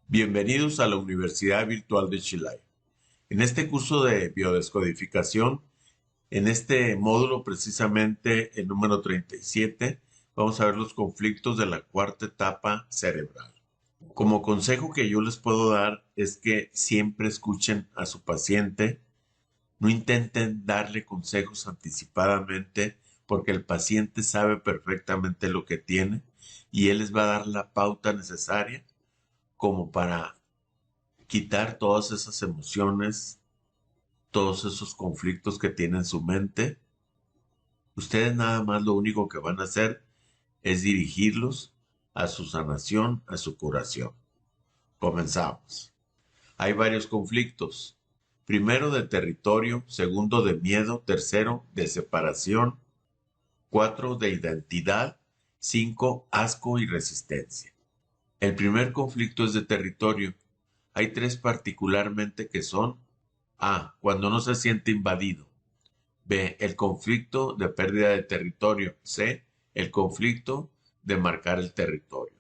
Bienvenidos a la Universidad Virtual de Chile. En este curso de biodescodificación, en este módulo precisamente el número 37, vamos a ver los conflictos de la cuarta etapa cerebral. Como consejo que yo les puedo dar es que siempre escuchen a su paciente, no intenten darle consejos anticipadamente porque el paciente sabe perfectamente lo que tiene y él les va a dar la pauta necesaria como para quitar todas esas emociones, todos esos conflictos que tiene en su mente. Ustedes nada más lo único que van a hacer es dirigirlos a su sanación, a su curación. Comenzamos. Hay varios conflictos. Primero de territorio, segundo de miedo, tercero de separación, cuatro de identidad, cinco asco y resistencia. El primer conflicto es de territorio. Hay tres particularmente que son: A. Cuando no se siente invadido. B. El conflicto de pérdida de territorio. C. El conflicto de marcar el territorio.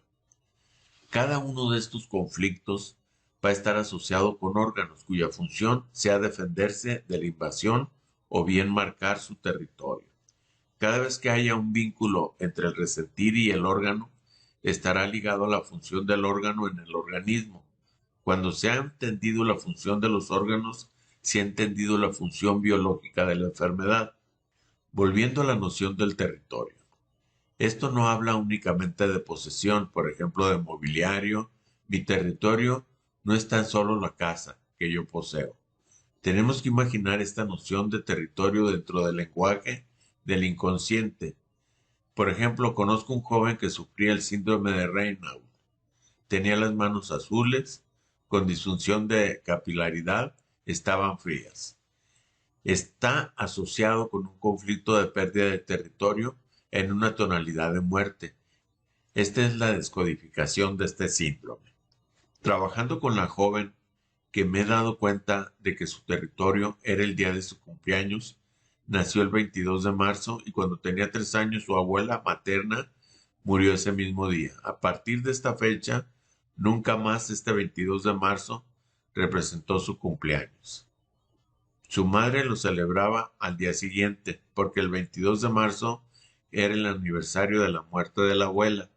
Cada uno de estos conflictos va a estar asociado con órganos cuya función sea defenderse de la invasión o bien marcar su territorio. Cada vez que haya un vínculo entre el resentir y el órgano, estará ligado a la función del órgano en el organismo. Cuando se ha entendido la función de los órganos, se ha entendido la función biológica de la enfermedad. Volviendo a la noción del territorio. Esto no habla únicamente de posesión, por ejemplo, de mobiliario. Mi territorio no es tan solo la casa que yo poseo. Tenemos que imaginar esta noción de territorio dentro del lenguaje del inconsciente. Por ejemplo, conozco un joven que sufría el síndrome de Raynaud. Tenía las manos azules, con disfunción de capilaridad, estaban frías. Está asociado con un conflicto de pérdida de territorio en una tonalidad de muerte. Esta es la descodificación de este síndrome. Trabajando con la joven, que me he dado cuenta de que su territorio era el día de su cumpleaños, nació el 22 de marzo y cuando tenía 3 años su abuela materna murió ese mismo día. A partir de esta fecha, nunca más este 22 de marzo representó su cumpleaños. Su madre lo celebraba al día siguiente, porque el 22 de marzo era el aniversario de la muerte de la abuela.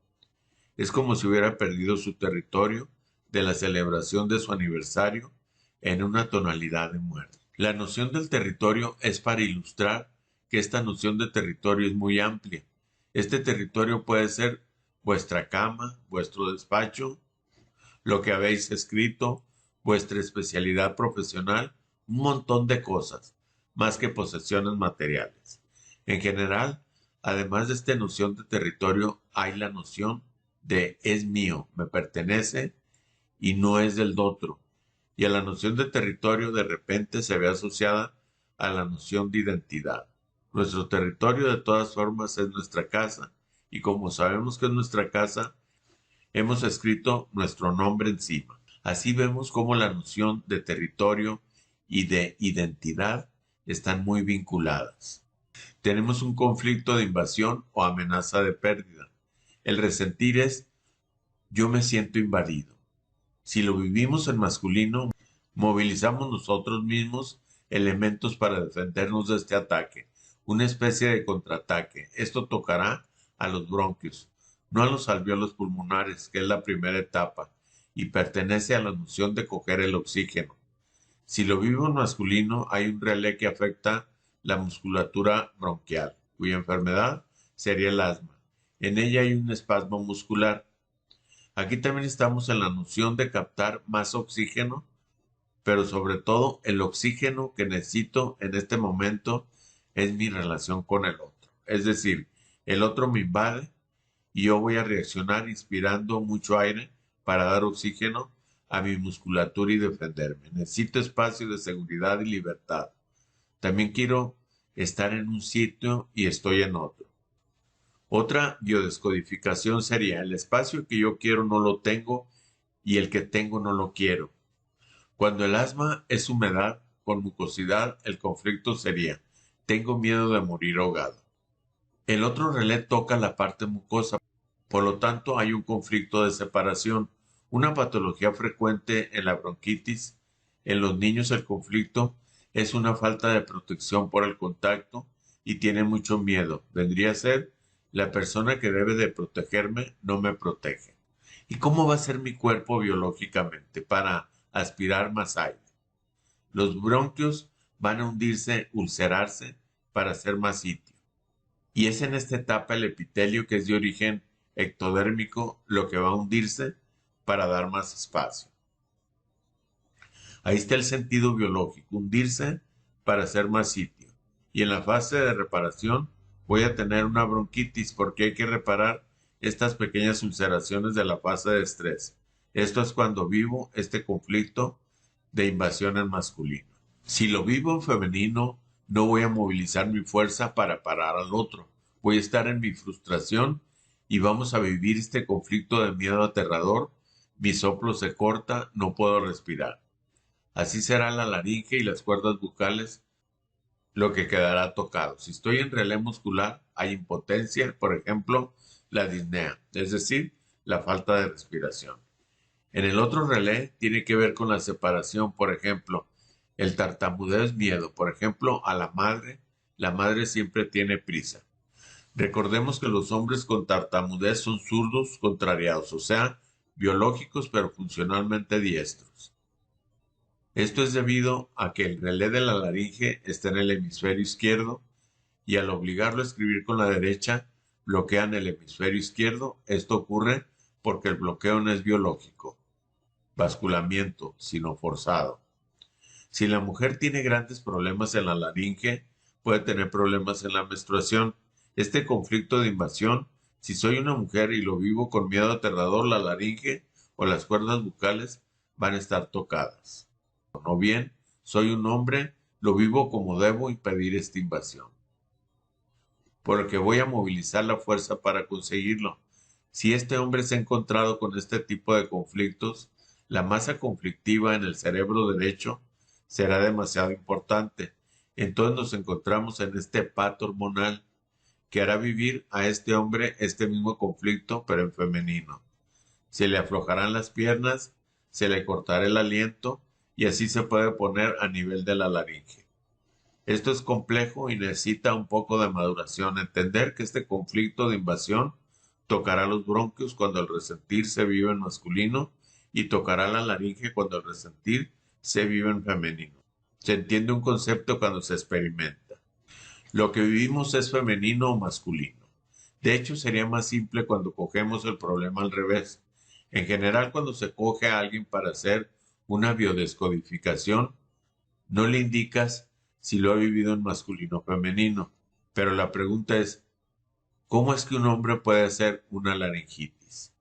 Es como si hubiera perdido su territorio de la celebración de su aniversario en una tonalidad de muerte. La noción del territorio es para ilustrar que esta noción de territorio es muy amplia. Este territorio puede ser vuestra cama, vuestro despacho, lo que habéis escrito, vuestra especialidad profesional, un montón de cosas, más que posesiones materiales. En general, además de esta noción de territorio, hay la noción de es mío, me pertenece y no es del otro. Y a la noción de territorio de repente se ve asociada a la noción de identidad. Nuestro territorio de todas formas es nuestra casa y como sabemos que es nuestra casa, hemos escrito nuestro nombre encima. Así vemos cómo la noción de territorio y de identidad están muy vinculadas. Tenemos un conflicto de invasión o amenaza de pérdida. El resentir es yo me siento invadido. Si lo vivimos en masculino, movilizamos nosotros mismos elementos para defendernos de este ataque, una especie de contraataque. Esto tocará a los bronquios, no a los alvéolos pulmonares, que es la primera etapa, y pertenece a la noción de coger el oxígeno. Si lo vivo en masculino, hay un relé que afecta la musculatura bronquial, cuya enfermedad sería el asma. En ella hay un espasmo muscular. Aquí también estamos en la noción de captar más oxígeno, pero sobre todo el oxígeno que necesito en este momento es mi relación con el otro. Es decir, el otro me invade y yo voy a reaccionar inspirando mucho aire para dar oxígeno a mi musculatura y defenderme. Necesito espacio de seguridad y libertad. También quiero estar en un sitio y estoy en otro. Otra biodescodificación sería el espacio que yo quiero no lo tengo y el que tengo no lo quiero. Cuando el asma es humedad con mucosidad, el conflicto sería tengo miedo de morir ahogado. El otro relé toca la parte mucosa, por lo tanto hay un conflicto de separación Una patología frecuente en la bronquitis, en los niños el conflicto es una falta de protección por el contacto y tiene mucho miedo. Vendría a ser la persona que debe de protegerme no me protege. ¿Y cómo va a ser mi cuerpo biológicamente para aspirar más aire? Los bronquios van a hundirse, ulcerarse para hacer más sitio. Y es en esta etapa el epitelio, que es de origen ectodérmico, lo que va a hundirse para dar más espacio. Ahí está el sentido biológico, hundirse para hacer más sitio. Y en la fase de reparación voy a tener una bronquitis porque hay que reparar estas pequeñas ulceraciones de la fase de estrés. Esto es cuando vivo este conflicto de invasión en masculino. Si lo vivo en femenino, no voy a movilizar mi fuerza para parar al otro. Voy a estar en mi frustración y vamos a vivir este conflicto de miedo aterrador. Mi soplo se corta, no puedo respirar. Así será la laringe y las cuerdas bucales lo que quedará tocado. Si estoy en relé muscular, hay impotencia, por ejemplo, la disnea, es decir, la falta de respiración. En el otro relé tiene que ver con la separación, por ejemplo, el tartamudeo es miedo, por ejemplo, a la madre siempre tiene prisa. Recordemos que los hombres con tartamudez son zurdos contrariados, o sea, biológicos pero funcionalmente diestros. Esto es debido a que el relé de la laringe está en el hemisferio izquierdo y al obligarlo a escribir con la derecha, bloquean el hemisferio izquierdo. Esto ocurre porque el bloqueo no es biológico, basculamiento, sino forzado. Si la mujer tiene grandes problemas en la laringe, puede tener problemas en la menstruación. Este conflicto de invasión, si soy una mujer y lo vivo con miedo aterrador, la laringe o las cuerdas bucales van a estar tocadas. O bien, soy un hombre, lo vivo como debo impedir esta invasión, por lo que voy a movilizar la fuerza para conseguirlo. Si este hombre se ha encontrado con este tipo de conflictos, la masa conflictiva en el cerebro derecho será demasiado importante. Entonces nos encontramos en este pato hormonal que hará vivir a este hombre este mismo conflicto, pero en femenino. Se le aflojarán las piernas, se le cortará el aliento y así se puede poner a nivel de la laringe. Esto es complejo y necesita un poco de maduración. Entender que este conflicto de invasión tocará los bronquios cuando el resentir se vive en masculino y tocará la laringe cuando el resentir se vive en femenino. Se entiende un concepto cuando se experimenta. Lo que vivimos es femenino o masculino. De hecho, sería más simple cuando cogemos el problema al revés. En general, cuando se coge a alguien para hacer una biodescodificación, no le indicas si lo ha vivido en masculino o femenino. Pero la pregunta es, ¿cómo es que un hombre puede hacer una laringitis?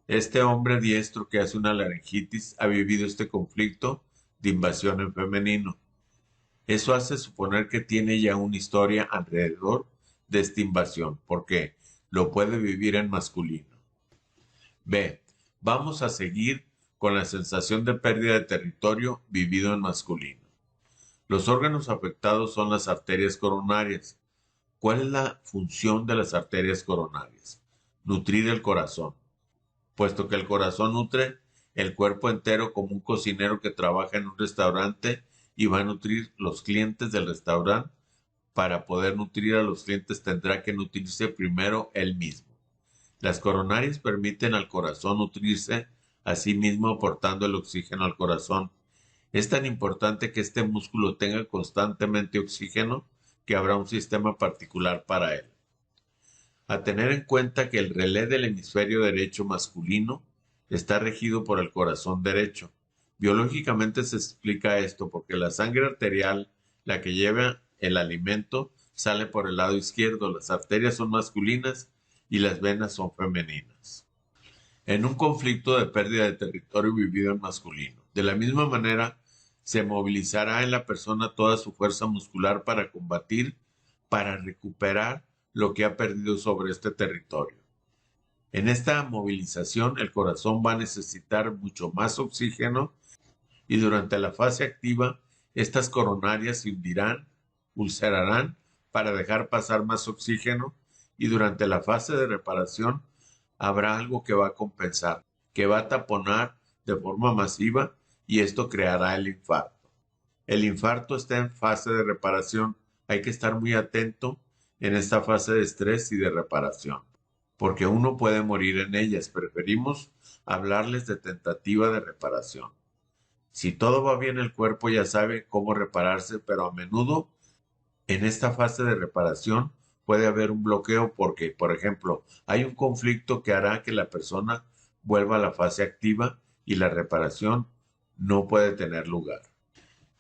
Este hombre diestro que hace una laringitis ha vivido este conflicto de invasión en femenino. Eso hace suponer que tiene ya una historia alrededor de esta invasión, porque lo puede vivir en masculino. B. Vamos a seguir con la sensación de pérdida de territorio vivido en masculino. Los órganos afectados son las arterias coronarias. ¿Cuál es la función de las arterias coronarias? Nutrir el corazón, puesto que el corazón nutre el cuerpo entero como un cocinero que trabaja en un restaurante y va a nutrir los clientes del restaurante. Para poder nutrir a los clientes tendrá que nutrirse primero él mismo. Las coronarias permiten al corazón nutrirse a sí mismo aportando el oxígeno al corazón. Es tan importante que este músculo tenga constantemente oxígeno que habrá un sistema particular para él. A tener en cuenta que el relé del hemisferio derecho masculino está regido por el corazón derecho. Biológicamente se explica esto porque la sangre arterial, la que lleva el alimento, sale por el lado izquierdo. Las arterias son masculinas y las venas son femeninas. En un conflicto de pérdida de territorio vivido en masculino, de la misma manera, se movilizará en la persona toda su fuerza muscular para combatir, para recuperar lo que ha perdido sobre este territorio. En esta movilización, el corazón va a necesitar mucho más oxígeno y durante la fase activa, estas coronarias se hundirán, ulcerarán para dejar pasar más oxígeno y durante la fase de reparación habrá algo que va a compensar. que va a taponar de forma masiva y esto creará el infarto. El infarto está en fase de reparación. Hay que estar muy atento en esta fase de estrés y de reparación, porque uno puede morir en ellas. Preferimos hablarles de tentativa de reparación. Si todo va bien, el cuerpo ya sabe cómo repararse, pero a menudo en esta fase de reparación puede haber un bloqueo porque, por ejemplo, hay un conflicto que hará que la persona vuelva a la fase activa y la reparación no puede tener lugar.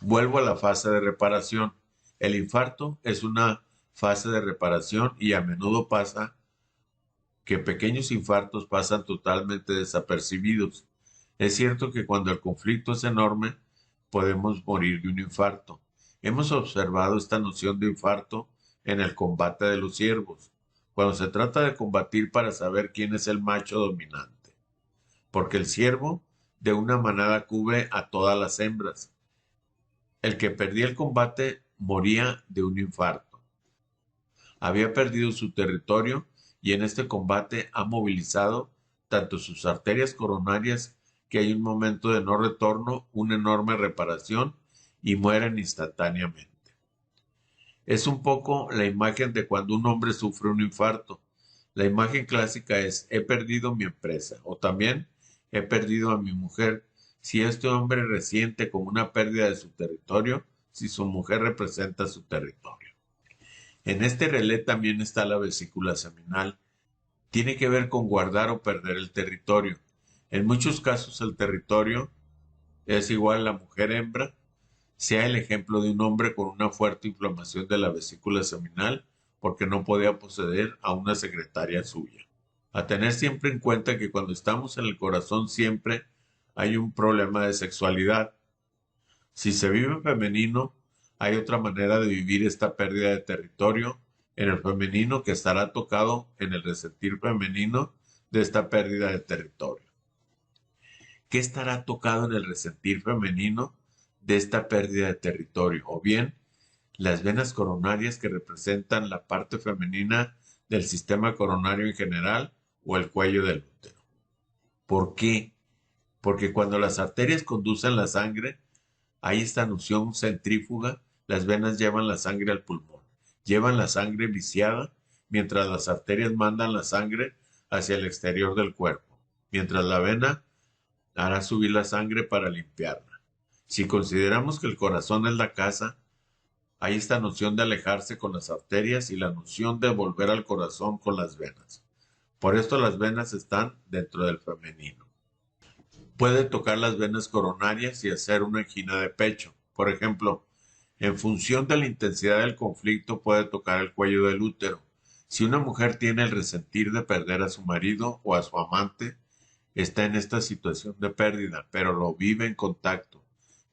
Vuelvo a la fase de reparación. El infarto es una fase de reparación y a menudo pasa que pequeños infartos pasan totalmente desapercibidos. Es cierto que cuando el conflicto es enorme, podemos morir de un infarto. Hemos observado esta noción de infarto en el combate de los ciervos, cuando se trata de combatir para saber quién es el macho dominante, porque el ciervo de una manada cubre a todas las hembras. El que perdía el combate moría de un infarto. Había perdido su territorio y en este combate ha movilizado tanto sus arterias coronarias que hay un momento de no retorno, una enorme reparación y mueren instantáneamente. Es un poco la imagen de cuando un hombre sufre un infarto. La imagen clásica es: he perdido mi empresa, o también he perdido a mi mujer. Si este hombre resiente como una pérdida de su territorio, si su mujer representa su territorio. En este relé también está la vesícula seminal. Tiene que ver con guardar o perder el territorio. En muchos casos el territorio es igual a la mujer hembra, sea el ejemplo de un hombre con una fuerte inflamación de la vesícula seminal porque no podía poseer a una secretaria suya. A tener siempre en cuenta que cuando estamos en el corazón siempre hay un problema de sexualidad. Si se vive femenino, hay otra manera de vivir esta pérdida de territorio en el femenino que estará tocado en el resentir femenino de esta pérdida de territorio. ¿Qué estará tocado en el resentir femenino de esta pérdida de territorio? O bien, las venas coronarias que representan la parte femenina del sistema coronario en general o el cuello del útero. ¿Por qué? Porque cuando las arterias conducen la sangre, hay esta noción centrífuga, las venas llevan la sangre al pulmón, llevan la sangre viciada, mientras las arterias mandan la sangre hacia el exterior del cuerpo, mientras la vena hará subir la sangre para limpiarla. Si consideramos que el corazón es la casa, hay esta noción de alejarse con las arterias y la noción de volver al corazón con las venas. Por esto las venas están dentro del femenino. Puede tocar las venas coronarias y hacer una angina de pecho. Por ejemplo, en función de la intensidad del conflicto puede tocar el cuello del útero. Si una mujer tiene el resentir de perder a su marido o a su amante, está en esta situación de pérdida, pero lo vive en contacto.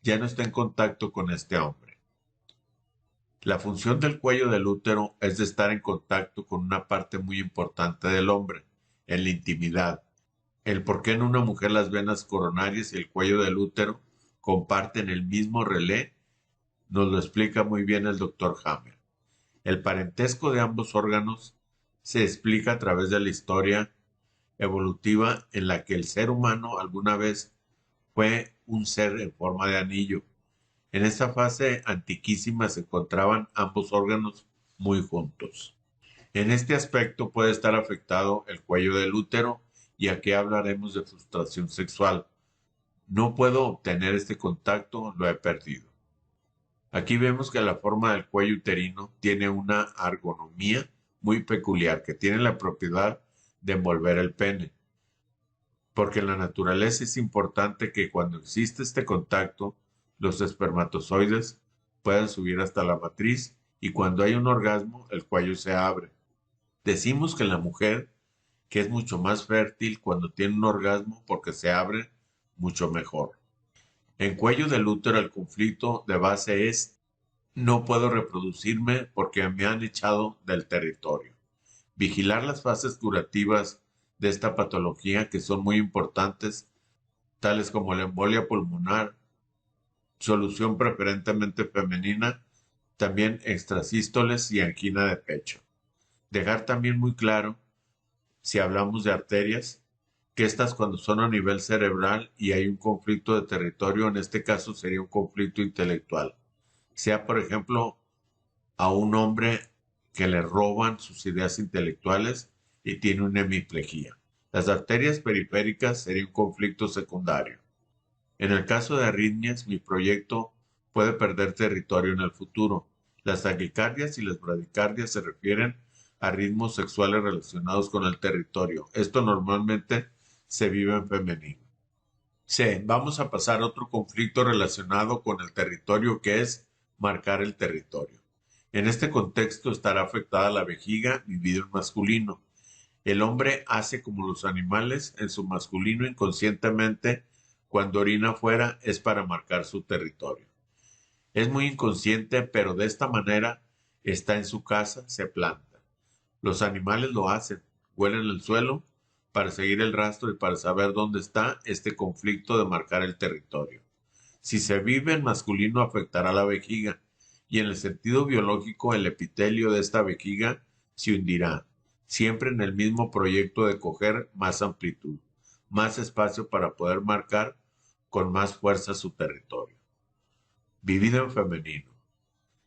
Ya no está en contacto con este hombre. La función del cuello del útero es de estar en contacto con una parte muy importante del hombre, en la intimidad. El por qué en una mujer las venas coronarias y el cuello del útero comparten el mismo relé nos lo explica muy bien el Dr. Hammer. El parentesco de ambos órganos se explica a través de la historia evolutiva en la que el ser humano alguna vez fue un ser en forma de anillo. En esta fase antiquísima se encontraban ambos órganos muy juntos. En este aspecto puede estar afectado el cuello del útero y aquí hablaremos de frustración sexual. No puedo obtener este contacto, lo he perdido. Aquí vemos que la forma del cuello uterino tiene una ergonomía muy peculiar que tiene la propiedad de envolver el pene. Porque en la naturaleza es importante que cuando existe este contacto, los espermatozoides puedan subir hasta la matriz y cuando hay un orgasmo, el cuello se abre. Decimos que la mujer que es mucho más fértil cuando tiene un orgasmo porque se abre mucho mejor. En cuello del útero el conflicto de base es: no puedo reproducirme porque me han echado del territorio. Vigilar las fases curativas de esta patología que son muy importantes, tales como la embolia pulmonar, solución preferentemente femenina, también extrasístoles y angina de pecho. Dejar también muy claro, si hablamos de arterias, que estas cuando son a nivel cerebral y hay un conflicto de territorio, en este caso sería un conflicto intelectual. Sea, por ejemplo, a un hombre que le roban sus ideas intelectuales y tiene una hemiplegia. Las arterias periféricas sería un conflicto secundario. En el caso de arritmias, mi proyecto puede perder territorio en el futuro. Las taquicardias y las bradicardias se refieren a ritmos sexuales relacionados con el territorio. Esto normalmente se vive en femenino. C. Vamos a pasar a otro conflicto relacionado con el territorio que es marcar el territorio. En este contexto estará afectada la vejiga vivido en masculino. El hombre hace como los animales en su masculino inconscientemente cuando orina afuera es para marcar su territorio. Es muy inconsciente, pero de esta manera está en su casa, se planta. Los animales lo hacen, huelen el suelo para seguir el rastro y para saber dónde está este conflicto de marcar el territorio. Si se vive en masculino afectará la vejiga y en el sentido biológico el epitelio de esta vejiga se hundirá, siempre en el mismo proyecto de coger más amplitud, más espacio para poder marcar con más fuerza su territorio. Vivido en femenino.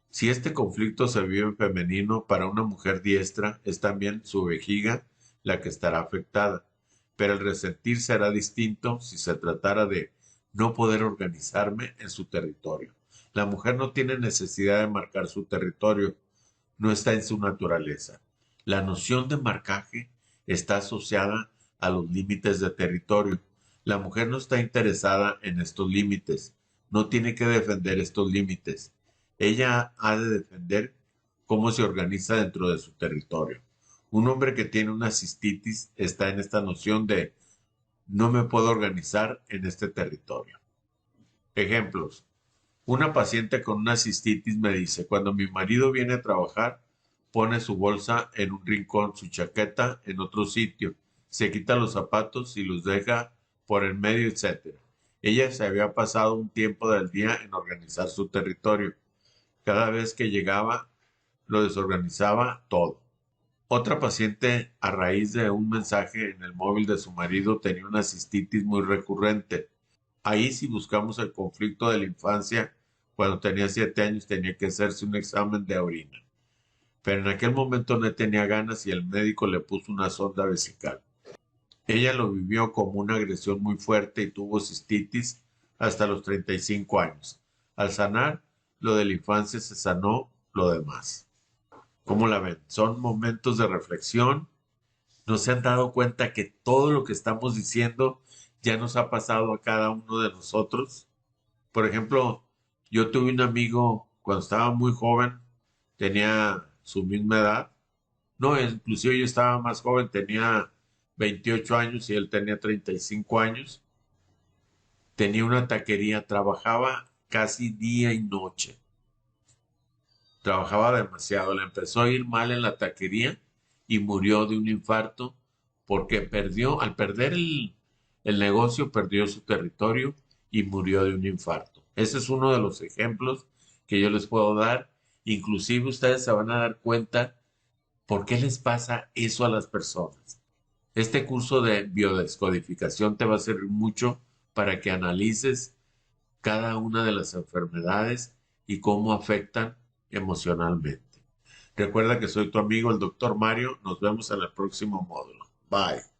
Si este conflicto se vive en femenino, para una mujer diestra es también su vejiga la que estará afectada, pero el resentir será distinto si se tratara de no poder organizarme en su territorio. La mujer no tiene necesidad de marcar su territorio, no está en su naturaleza. La noción de marcaje está asociada a los límites de territorio. La mujer no está interesada en estos límites, no tiene que defender estos límites. Ella ha de defender cómo se organiza dentro de su territorio. Un hombre que tiene una cistitis está en esta noción de no me puedo organizar en este territorio. Ejemplos. Una paciente con una cistitis me dice, cuando mi marido viene a trabajar, pone su bolsa en un rincón, su chaqueta en otro sitio, se quita los zapatos y los deja por el medio, etc. Ella se había pasado un tiempo del día en organizar su territorio. Cada vez que llegaba, lo desorganizaba todo. Otra paciente, a raíz de un mensaje en el móvil de su marido, tenía una cistitis muy recurrente. Ahí, si buscamos el conflicto de la infancia, cuando tenía 7 años tenía que hacerse un examen de orina. Pero en aquel momento no tenía ganas y el médico le puso una sonda vesical. Ella lo vivió como una agresión muy fuerte y tuvo cistitis hasta los 35 años. Al sanar, lo de la infancia se sanó, lo demás. ¿Cómo la ven? Son momentos de reflexión. ¿No se han dado cuenta que todo lo que estamos diciendo ya nos ha pasado a cada uno de nosotros? Por ejemplo, yo tuve un amigo cuando estaba muy joven, tenía su misma edad. No, inclusive yo estaba más joven, tenía 28 años y él tenía 35 años. Tenía una taquería, trabajaba casi día y noche. Trabajaba demasiado, le empezó a ir mal en la taquería y murió de un infarto porque al perder el negocio, perdió su territorio y murió de un infarto. Ese es uno de los ejemplos que yo les puedo dar. Inclusive ustedes se van a dar cuenta por qué les pasa eso a las personas. Este curso de biodescodificación te va a servir mucho para que analices cada una de las enfermedades y cómo afectan emocionalmente. Recuerda que soy tu amigo, el doctor Mario. Nos vemos en el próximo módulo. Bye.